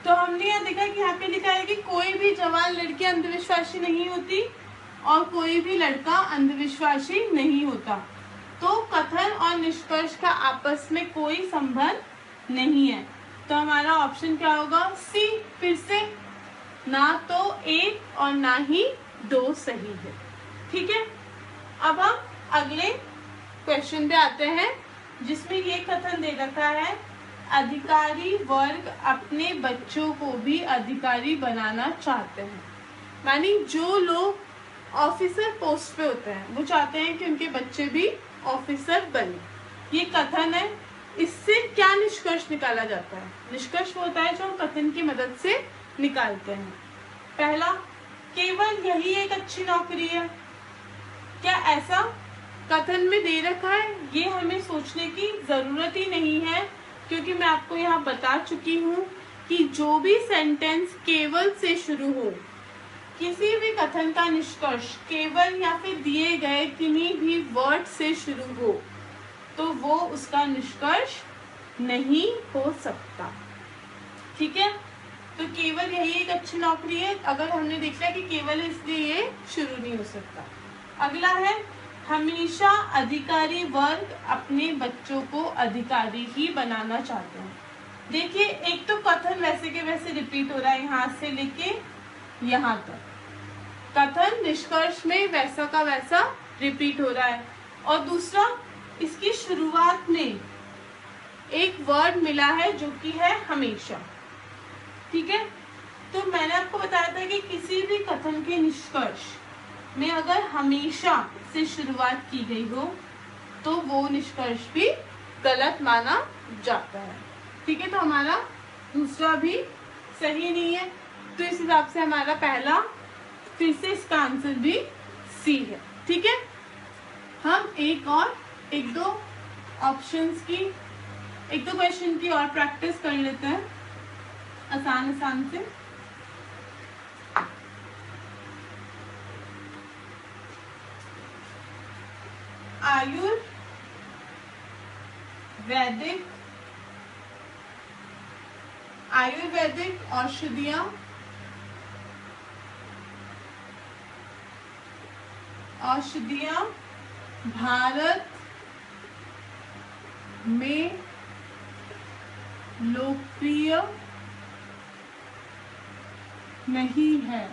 तो हमने यहाँ देखा कि यहाँ पे लिखा है कि कोई भी जवान लड़की अंधविश्वासी नहीं होती और कोई भी लड़का अंधविश्वासी नहीं होता। तो कथन और निष्कर्ष का आपस में कोई संबंध नहीं है। तो हमारा ऑप्शन क्या होगा? सी। फिर से ना तो एक और ना ही दो सही है। ठीक है, अब हम अगले क्वेश्चन पे आते हैं जिसमें ये कथन दे रखा है, अधिकारी वर्ग अपने बच्चों को भी अधिकारी बनाना चाहते हैं। मानी जो लोग ऑफिसर पोस्ट पे होते हैं वो चाहते हैं कि उनके बच्चे भी ऑफिसर बने। ये कथन है। इससे क्या निष्कर्ष निकाला जाता है? निष्कर्ष वो होता है जो हम कथन की मदद से निकालते हैं। पहला, केवल यही एक अच्छी नौकरी है। क्या ऐसा कथन में दे रखा है? ये हमें सोचने की जरूरत ही नहीं है, क्योंकि मैं आपको यहाँ बता चुकी हूँ कि जो भी सेंटेंस केवल से शुरू हो, किसी भी कथन का निष्कर्ष केवल या फिर दिए गए किन्हीं भी वर्ड से शुरू हो तो वो उसका निष्कर्ष नहीं हो सकता। ठीक है, तो केवल यही एक अच्छी नौकरी है, अगर हमने देखा कि केवल इसलिए ये शुरू नहीं हो सकता। अगला है, हमेशा अधिकारी वर्ग अपने बच्चों को अधिकारी ही बनाना चाहते हैं। देखिए, एक तो कथन वैसे के वैसे रिपीट हो रहा है यहाँ से लेके यहाँ तक। कथन निष्कर्ष में वैसा का वैसा रिपीट हो रहा है, और दूसरा इसकी शुरुआत में एक वर्ड मिला है जो कि है हमेशा। ठीक है, तो मैंने आपको बताया था कि किसी भी कथन के निष्कर्ष में अगर हमेशा से शुरुआत की गई हो तो वो निष्कर्ष भी गलत माना जाता है। ठीक है, तो हमारा दूसरा भी सही नहीं है, तो इस हिसाब से हमारा पहला, फिर से इसका आंसर भी सी है। ठीक है, हम एक दो ऑप्शंस की, एक दो क्वेश्चन की और प्रैक्टिस कर लेते हैं आसान से। आयुर्वेदिक औषधियां भारत में लोकप्रिय नहीं है।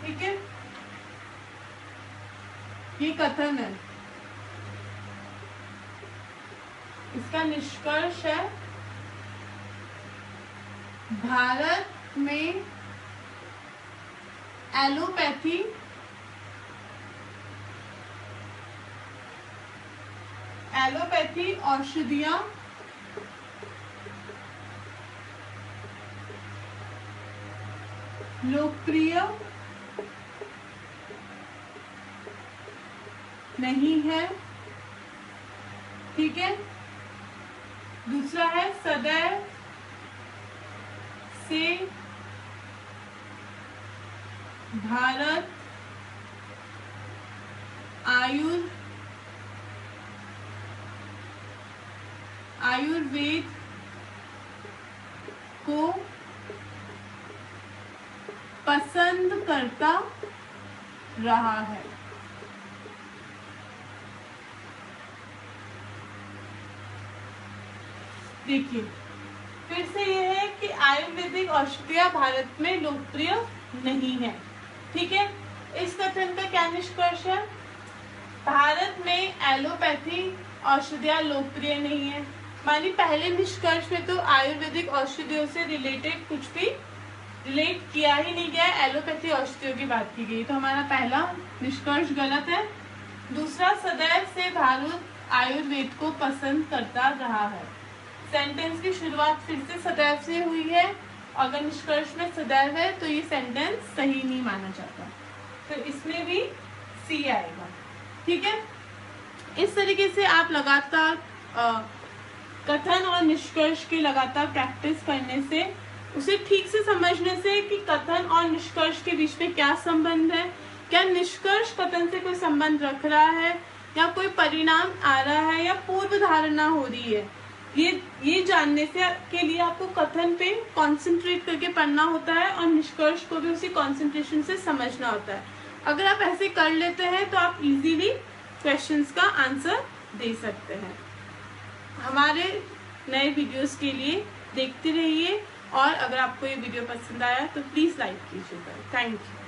ठीक है, ये कथन है, इसका निष्कर्ष है भारत में एलोपैथी औषधियां लोकप्रिय नहीं है। ठीक है, दूसरा है, सदैव से भारत आयुर्वेद को पसंद करता रहा है। देखिए, फिर से यह है कि आयुर्वेदिक औषधियां भारत में लोकप्रिय नहीं है। ठीक है, इस कथन का क्या निष्कर्ष है? भारत में एलोपैथी औषधियां लोकप्रिय नहीं है। मानी पहले निष्कर्ष में तो आयुर्वेदिक औषधियों से रिलेटेड कुछ भी रिलेट किया ही नहीं गया, एलोपैथी औषधियों की बात की गई, तो हमारा पहला निष्कर्ष गलत है। दूसरा, सदैव से भारत आयुर्वेद को पसंद करता रहा है। सेंटेंस की शुरुआत फिर से सदैव से हुई है, अगर निष्कर्ष में सदैव है तो ये सेंटेंस सही नहीं माना जाता, तो इसमें भी सी आएगा। ठीक है, इस तरीके से आप लगातार कथन और निष्कर्ष की लगातार प्रैक्टिस करने से, उसे ठीक से समझने से कि कथन और निष्कर्ष के बीच में क्या संबंध है, क्या निष्कर्ष कथन से कोई संबंध रख रहा है, या कोई परिणाम आ रहा है, या पूर्व धारणा हो रही है। ये जानने से के लिए आपको कथन पे कंसंट्रेट करके पढ़ना होता है और निष्कर्ष को भी उसी कंसंट्रेशन से समझना होता है। अगर आप ऐसे कर लेते हैं तो आप इजीली क्वेश्चंस का आंसर दे सकते हैं। हमारे नए वीडियोस के लिए देखते रहिए और अगर आपको ये वीडियो पसंद आया तो प्लीज लाइक कीजिएगा। Thank you.